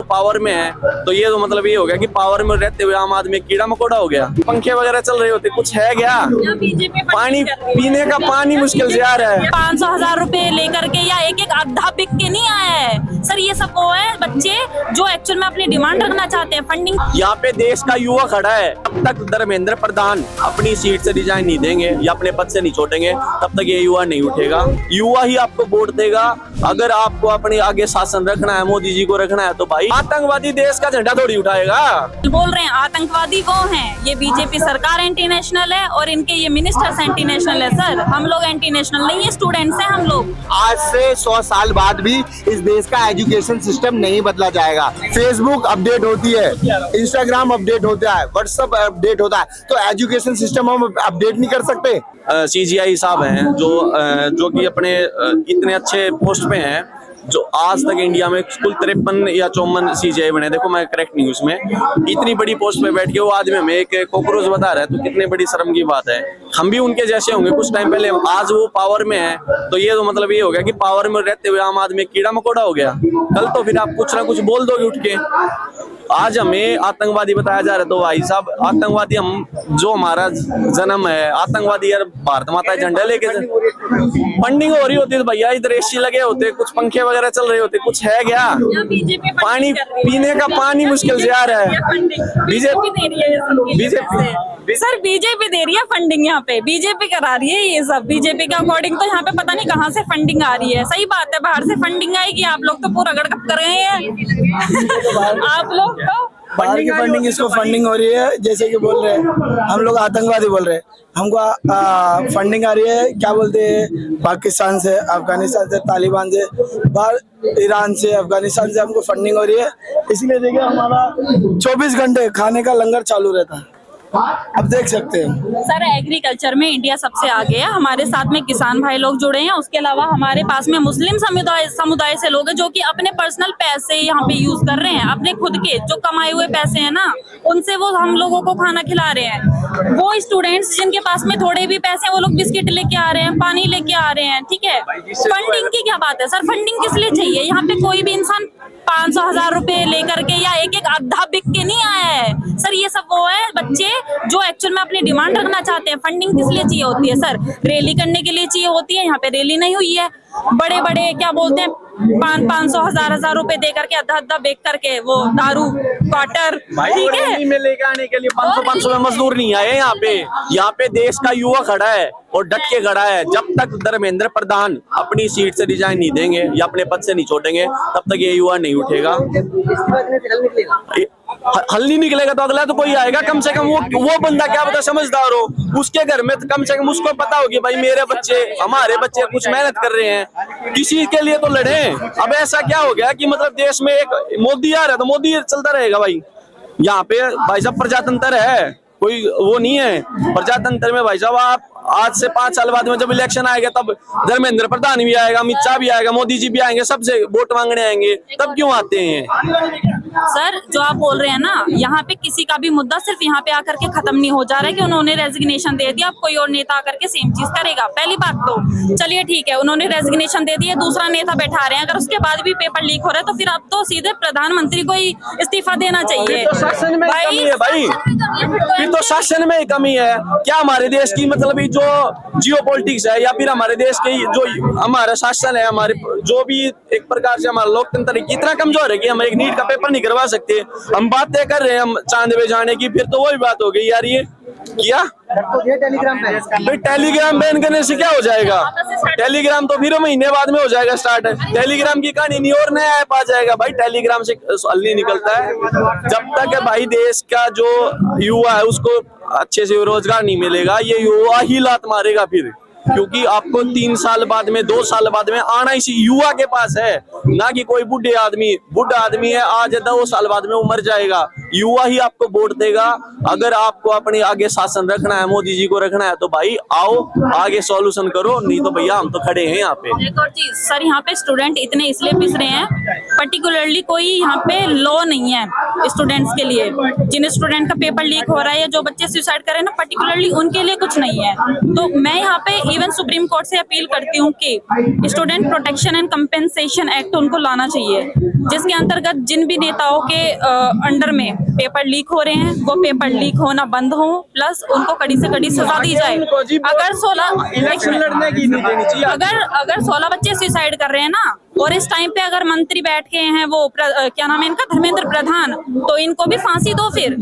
Power में है तो ये तो मतलब ये हो गया कि पावर में रहते हुए आम आदमी कीड़ा मकोड़ा हो गया। पंखे वगैरह चल रहे होते, कुछ है क्या? पानी पीने का पानी मुश्किल से आ रहा है। 500,000 रुपए लेकर के या एक एक अद्धा बिक के नहीं आया है सर। ये सब वो है बच्चे जो एक्चुअल में अपनी डिमांड रखना चाहते हैं फंडिंग। यहाँ पे देश का युवा खड़ा है, तब तक धर्मेंद्र प्रधान अपनी सीट से रिजाइन नहीं देंगे या अपने पद से नहीं छोड़ेंगे तब तक ये युवा नहीं उठेगा। युवा ही आपको वोट देगा। अगर आपको अपने आगे शासन रखना है, मोदी जी को रखना है, तो भाई आतंकवादी देश का झंडा थोड़ी उठाएगा। बोल रहे हैं आतंकवादी वो हैं, ये बीजेपी सरकार एंटी नेशनल है और इनके ये मिनिस्टर्स एंटी नेशनल है सर। हम लोग एंटी नेशनल नहीं है, स्टूडेंट्स हैं हम लोग। आज से 100 साल बाद भी इस देश का एजुकेशन सिस्टम नहीं बदला जाएगा। फेसबुक अपडेट होती है, इंस्टाग्राम अपडेट होता है, व्हाट्सएप अपडेट होता है, तो एजुकेशन सिस्टम हम अपडेट नहीं कर सकते? CGI साहब हैं जो कि अपने इतने अच्छे पोस्ट पे हैं, जो आज तक इंडिया में कुल 53 या 54 CGI बने। देखो मैं करेक्ट नहीं हूँ उसमें, इतनी बड़ी पोस्ट पे बैठ के वो आदमी हमें एक कॉकरोच बता रहा है तो कितने बड़ी शर्म की बात है। हम भी उनके जैसे होंगे कुछ टाइम पहले। आज वो पावर में है तो ये तो मतलब ये हो गया कि पावर में रहते हुए आम आदमी कीड़ा मकोड़ा हो गया। कल तो फिर आप कुछ ना कुछ बोल दोगे उठ के। आज हमें आतंकवादी बताया जा रहा है तो भाई साहब आतंकवादी हम जो हमारा जन्म है, आतंकवादी यार भारत माता झंडा लेके फंडिंग हो रही होती है तो भैया इधर AC लगे होते, कुछ पंखे वगैरह चल रहे होते, कुछ है क्या? पानी पीने का पानी मुश्किल से आ रहा है। बीजेपी सर बीजेपी दे रही है फंडिंग, यहाँ पे बीजेपी करा रही है ये सब। बीजेपी के अकॉर्डिंग तो यहाँ पे पता नहीं कहाँ से फंडिंग आ रही है। सही बात है, बाहर से फंडिंग आएगी। आप लोग तो पूरा गड़गड़ कर गए हैं आप लोग तो बाहर की फंडिंग, इसको फंडिंग हो रही है। जैसे कि बोल रहे हैं हम लोग आतंकवादी बोल रहे हैं, हमको फंडिंग आ रही है क्या बोलते हैं पाकिस्तान से, अफगानिस्तान से, तालिबान से, बाहर ईरान से, अफगानिस्तान से हमको फंडिंग हो रही है। इसलिए देखिए हमारा 24 घंटे खाने का लंगर चालू रहता है। अब देख सकते हैं सर एग्रीकल्चर में इंडिया सबसे आगे है। हमारे साथ में किसान भाई लोग जुड़े हैं, उसके अलावा हमारे पास में मुस्लिम समुदाय से लोग हैं जो कि अपने पर्सनल पैसे यहाँ पे यूज कर रहे हैं। अपने खुद के जो कमाए हुए पैसे हैं ना, उनसे वो हम लोगों को खाना खिला रहे हैं। वो स्टूडेंट्स जिनके पास में थोड़े भी पैसे हैं वो लोग बिस्किट लेके आ रहे हैं, पानी लेके आ रहे हैं। ठीक है, फंडिंग की क्या बात है सर? फंडिंग किस लिए चाहिए? यहाँ पे कोई भी इंसान 500,000 रुपए लेकर के या एक एक अद्धा बिक के नहीं आया है सर। ये सब वो है बच्चे जो एक्चुअल में अपनी डिमांड रखना चाहते हैं। फंडिंग किस लिए चाहिए होती है सर? रैली करने के लिए चाहिए होती है। यहाँ पे रैली नहीं हुई है। बड़े बड़े क्या बोलते हैं 500, 1000 रुपए दे करके अद्धा अद्धा बेच करके वो दारू क्वार्टर, ठीक है, में लेके आने के लिए 500 में मजदूर नहीं आए। यहाँ पे देश का युवा खड़ा है और डट के खड़ा है। जब तक धर्मेंद्र प्रधान अपनी सीट से रिजाइन नहीं देंगे या अपने पद से नहीं छोड़ेंगे तब तक ये युवा नहीं उठेगा। हल नहीं निकलेगा तो अगला तो कोई आएगा। कम से कम वो बंदा क्या पता समझदार हो, उसके घर में कम से कम उसको पता होगी भाई मेरे बच्चे, हमारे बच्चे कुछ मेहनत कर रहे हैं, किसी के लिए तो लड़े। अब ऐसा क्या हो गया कि मतलब देश में एक मोदी आ रहा है तो मोदी चलता रहेगा भाई। यहाँ पे भाई साहब प्रजातंत्र है, कोई वो नहीं है। प्रजातंत्र में भाई साहब आप आज से 5 साल बाद में जब इलेक्शन आएगा तब धर्मेंद्र प्रधान भी आएगा, अमित शाह भी आएगा, मोदी जी भी आएंगे, सबसे वोट मांगने आएंगे। तब क्यों आते हैं सर? जो आप बोल रहे हैं ना, यहाँ पे किसी का भी मुद्दा सिर्फ यहाँ पे आकर के खत्म नहीं हो जा रहा है कि उन्होंने रेजिग्नेशन दे दिया, अब कोई और नेता आकर के सेम चीज करेगा। पहली बात तो चलिए ठीक है, उन्होंने रेजिग्नेशन दे दिया, दूसरा नेता बैठा रहे हैं। अगर उसके बाद भी पेपर लीक हो रहा है तो फिर अब तो सीधे प्रधानमंत्री को ही इस्तीफा देना चाहिए। तो शासन में कमी है भाई, फिर तो शासन में कमी है। क्या हमारे देश की मतलब जो जियोपॉलिटिक्स है या फिर हमारे देश के जो हमारा शासन है, हमारे जो भी एक प्रकार से हमारा लोकतंत्र इतना कमजोर है कि हम एक नीट का पेपर नहीं करवा सकते। हम बातें कर रहे हैं हम चांद पे जाने की, फिर तो वही बात हो गई यार। ये किया टेलीग्राम बैन करने से क्या हो जाएगा? टेलीग्राम तो फिर महीने बाद में हो जाएगा स्टार्ट। टेलीग्राम की कहानी नहीं और नया ऐप आ जाएगा भाई। टेलीग्राम से हल नहीं निकलता है जब तक भाई देश का जो युवा है उसको अच्छे से रोजगार नहीं मिलेगा। ये युवा ही लात मारेगा फिर, क्योंकि आपको 3 साल बाद में 2 साल बाद में आना इसी युवा के पास है, ना कि कोई बूढ़ा आदमी है आज 2 साल बाद में वो मर जाएगा। युवा ही आपको वोट देगा। अगर आपको अपने आगे शासन रखना है, मोदी जी को रखना है तो भाई आओ आगे सॉल्यूशन करो, नहीं तो भैया हम तो खड़े हैं यहाँ पे। एक और चीज सर, यहाँ पे स्टूडेंट इतने इसलिए पिस रहे हैं पर्टिकुलरली कोई यहाँ पे लॉ नहीं है स्टूडेंट्स के लिए। जिन स्टूडेंट का पेपर लीक हो रहा है या जो बच्चे सुसाइड कर रहे हैं ना, पर्टिकुलरली उनके लिए कुछ नहीं है। तो मैं यहाँ पे इवन सुप्रीम कोर्ट से अपील करती हूँ कि student protection and compensation act उनको लाना चाहिए, जिसके अंतर्गत जिन भी नेताओं के अंडर में पेपर लीक हो रहे हैं वो पेपर लीक होना बंद हो, प्लस उनको कड़ी से कड़ी सजा दी जाए। अगर 16 बच्चे सुसाइड कर रहे हैं ना, और इस टाइम पे अगर मंत्री बैठ के हैं वो क्या नाम है इनका, धर्मेंद्र प्रधान, तो इनको भी फांसी दो फिर।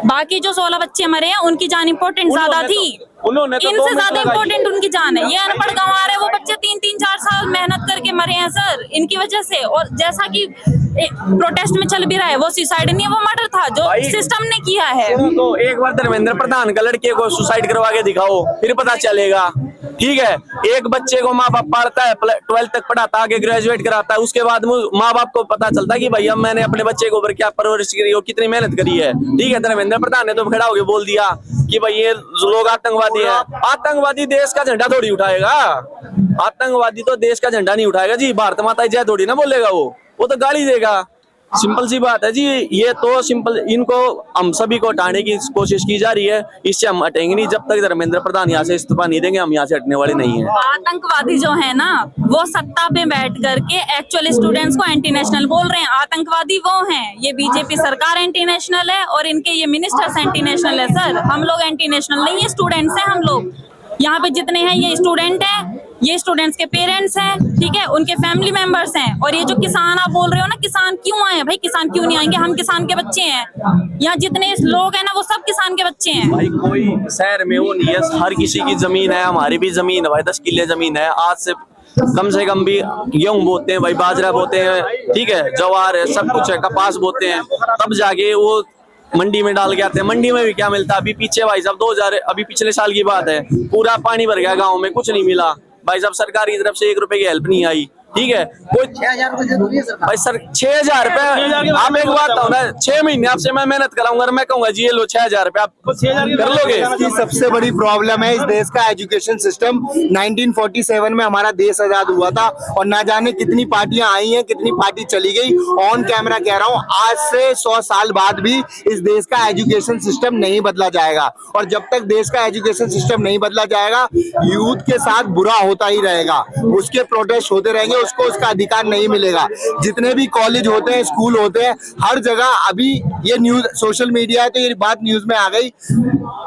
बाकी जो 16 बच्चे मरे हैं उनकी जान इम्पोर्टेंट ज्यादा थी, इनसे ज्यादा इम्पोर्टेंट उनकी जान है। ये अनपढ़ गंवार है, वो बच्चे 3-4 साल मेहनत करके मरे हैं सर इनकी वजह से। और जैसा कि प्रोटेस्ट में चल भी रहा है, वो सुसाइड नहीं है, वो मर्डर था जो सिस्टम ने किया है। तो एक बार धर्मेंद्र प्रधान का लड़के को सुसाइड करवा के दिखाओ, फिर पता चलेगा। ठीक है, एक बच्चे को माँ बाप पढ़ता है, 12th तक पढ़ाता, आगे ग्रेजुएट कराता है, उसके बाद माँ बाप को पता चलता है कि भैया मैंने अपने बच्चे के ऊपर क्या परवरिश करी हो, कितनी मेहनत करी है। ठीक है, धर्मेंद्र प्रधान ने तो खड़ा होकर बोल दिया कि भाई ये लोग आतंकवादी है। आतंकवादी देश का झंडा थोड़ी उठाएगा, आतंकवादी तो देश का झंडा नहीं उठाएगा जी, भारत माता जय थोड़ी ना बोलेगा, वो तो गाली देगा। सिंपल सी बात है जी, ये तो सिंपल, इनको हम सभी को हटाने की कोशिश की जा रही है, इससे हम हटेंगे नहीं जब तक धर्मेंद्र प्रधान यहाँ से इस्तीफा नहीं देंगे, हम यहाँ से हटने वाले नहीं है। आतंकवादी जो है ना, वो सत्ता पे बैठ करके एक्चुअल स्टूडेंट्स को एंटी नेशनल बोल रहे हैं। आतंकवादी वो हैं, ये बीजेपी सरकार एंटी नेशनल है और इनके ये मिनिस्टर्स एंटी नेशनल है। सर हम लोग एंटी नेशनल नहीं है, स्टूडेंट्स हैं हम लोग। यहाँ पे जितने हैं ये स्टूडेंट हैं, ये स्टूडेंट्स के पेरेंट्स हैं, ठीक है, उनके फैमिली मेंबर्स हैं। और ये जो किसान आप बोल रहे हो ना, किसान क्यों आए भाई? किसान क्यों नहीं आएंगे? हम किसान के बच्चे हैं। यहाँ जितने लोग हैं ना, वो सब किसान के बच्चे हैं। भाई कोई शहर में वो नहीं है, हर किसी की जमीन है, हमारी भी जमीन है भाई, 10 किले जमीन है। आज से कम भी गेहूं बोते हैं भाई, बाजरा बोते हैं, ठीक है, ज्वार है, सब कुछ है, कपास बोते हैं, तब जाके वो मंडी में डाल के आते हैं। मंडी में भी क्या मिलता है? अभी पीछे भाई साहब 2000 अभी पिछले साल की बात है, पूरा पानी भर गया गाँव में, कुछ नहीं मिला भाई साहब, सरकार की तरफ से 1 रुपए की हेल्प नहीं आई। ठीक है, कोई 6000 रुपए भाई सर 6000 रुपए, आप एक बात बताओ ना, 6 महीने आपसे मैं मेहनत कराऊंगा और मैं कहूंगा जी ये लो 6000 रुपए, आप कर लोगे? इसकी सबसे बड़ी प्रॉब्लम है इस देश का एजुकेशन सिस्टम। 1947 में हमारा देश आजाद हुआ था और ना जाने कितनी पार्टियां आई हैं, कितनी पार्टी चली गई। ऑन कैमरा कह रहा हूं, आज से 100 साल बाद भी इस देश का एजुकेशन सिस्टम नहीं बदला जाएगा। और जब तक देश का एजुकेशन सिस्टम नहीं बदला जाएगा, यूथ के साथ बुरा होता ही रहेगा, उसके प्रोटेस्ट होते रहेंगे, उसको उसका अधिकार नहीं मिलेगा। जितने भी कॉलेज होते हैं, स्कूल होते हैं, हर जगह अभी ये न्यूज, सोशल मीडिया है तो ये बात न्यूज में आ गई।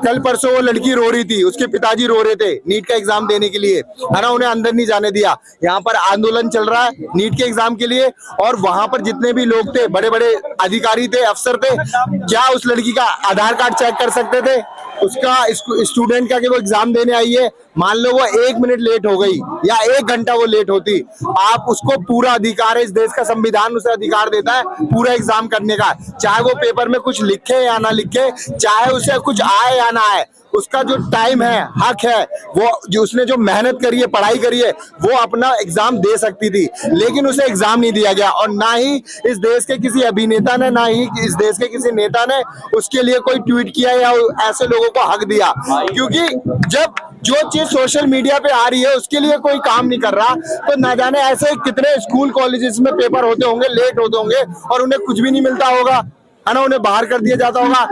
कल परसों वो लड़की रो रही थी, उसके पिताजी रो रहे थे नीट का एग्जाम देने के लिए, है ना, उन्हें अंदर नहीं जाने दिया। यहाँ पर आंदोलन चल रहा है नीट के एग्जाम के लिए, और वहां पर जितने भी लोग थे, बड़े बड़े अधिकारी थे, अफसर थे, क्या उस लड़की का आधार कार्ड चेक कर सकते थे? उसका स्टूडेंट का कि वो एग्जाम देने आई है, मान लो वो 1 मिनट लेट हो गई या 1 घंटा वो लेट होती, आप उसको पूरा अधिकार है, इस देश का संविधान उसे अधिकार देता है पूरा एग्जाम करने का, चाहे वो पेपर में कुछ लिखे या ना लिखे, चाहे उसे कुछ आए या ना आए, उसका जो टाइम है, हक है, वो जो उसने जो मेहनत करी है, पढ़ाई करी है, वो अपना एग्जाम दे सकती थी, लेकिन उसे एग्जाम नहीं दिया गया। और ना ही इस देश के किसी अभिनेता ने, ना ही इस देश के किसी नेता ने उसके लिए कोई ट्वीट किया या ऐसे लोगों को हक दिया, क्योंकि जब जो चीज सोशल मीडिया पे आ रही है उसके लिए कोई काम नहीं कर रहा, तो ना जाने ऐसे कितने स्कूल कॉलेजेस में पेपर होते होंगे, लेट होते होंगे और उन्हें कुछ भी नहीं मिलता होगा, है ना, उन्हें बाहर कर दिया जाता होगा।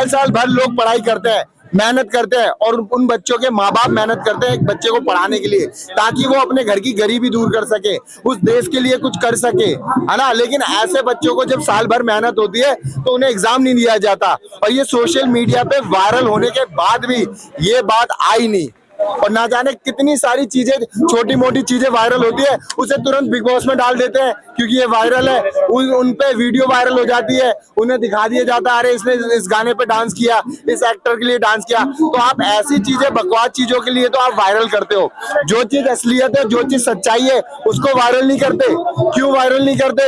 साल भर लोग पढ़ाई करते हैं, मेहनत करते हैं, और उन बच्चों के माँ बाप मेहनत करते हैं एक बच्चे को पढ़ाने के लिए, ताकि वो अपने घर की गरीबी दूर कर सके, उस देश के लिए कुछ कर सके, है ना। लेकिन ऐसे बच्चों को जब साल भर मेहनत होती है तो उन्हें एग्जाम नहीं दिया जाता, और ये सोशल मीडिया पे वायरल होने के बाद भी ये बात आई नहीं। और ना जाने कितनी सारी चीजें, छोटी मोटी चीजें वायरल होती है, उसे तुरंत बिग बॉस में डाल देते हैं क्योंकि ये वायरल है, उन पे वीडियो वायरल हो जाती है, उन्हें दिखा दिया जाता है अरे इसने इस गाने पे डांस किया, इस एक्टर के लिए डांस किया। तो आप ऐसी चीजें, बकवास चीजों के लिए तो आप वायरल करते हो, जो चीज असलियत है, जो चीज सच्चाई है, उसको वायरल नहीं करते। क्यों वायरल नहीं करते?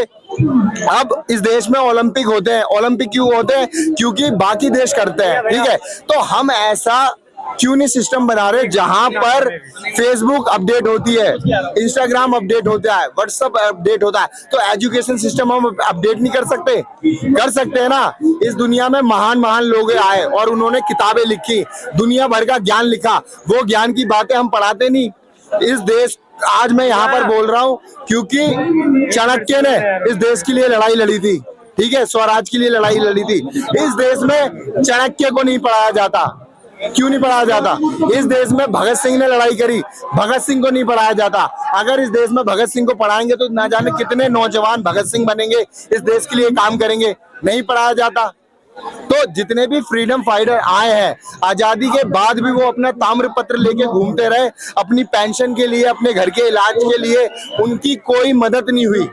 अब इस देश में ओलंपिक होते हैं, ओलंपिक क्यों होते हैं? क्योंकि बाकी देश करते हैं, ठीक है। तो हम ऐसा क्यों नहीं सिस्टम बना रहे जहां पर फेसबुक अपडेट होती है, इंस्टाग्राम अपडेट होता है, व्हाट्सएप अपडेट होता है, तो एजुकेशन सिस्टम हम अपडेट नहीं कर सकते? कर सकते हैं ना। इस दुनिया में महान लोग आए और उन्होंने किताबें लिखी, दुनिया भर का ज्ञान लिखा, वो ज्ञान की बातें हम पढ़ाते नहीं, इस देश, आज मैं यहाँ पर बोल रहा हूँ क्योंकि चाणक्य ने इस देश के लिए लड़ाई लड़ी थी, ठीक है, स्वराज के लिए लड़ाई लड़ी थी। इस देश में चाणक्य को नहीं पढ़ाया जाता, क्यों नहीं पढ़ाया जाता? इस देश में भगत सिंह ने लड़ाई करी, भगत सिंह को नहीं पढ़ाया जाता। अगर इस देश में भगत सिंह को पढ़ाएंगे तो ना जाने कितने नौजवान भगत सिंह बनेंगे, इस देश के लिए काम करेंगे। नहीं पढ़ाया जाता। तो जितने भी फ्रीडम फाइटर आए हैं, आजादी के बाद भी वो अपना ताम्र पत्र लेके घूमते रहे, अपनी पेंशन के लिए, अपने घर के इलाज के लिए, उनकी कोई मदद नहीं हुई।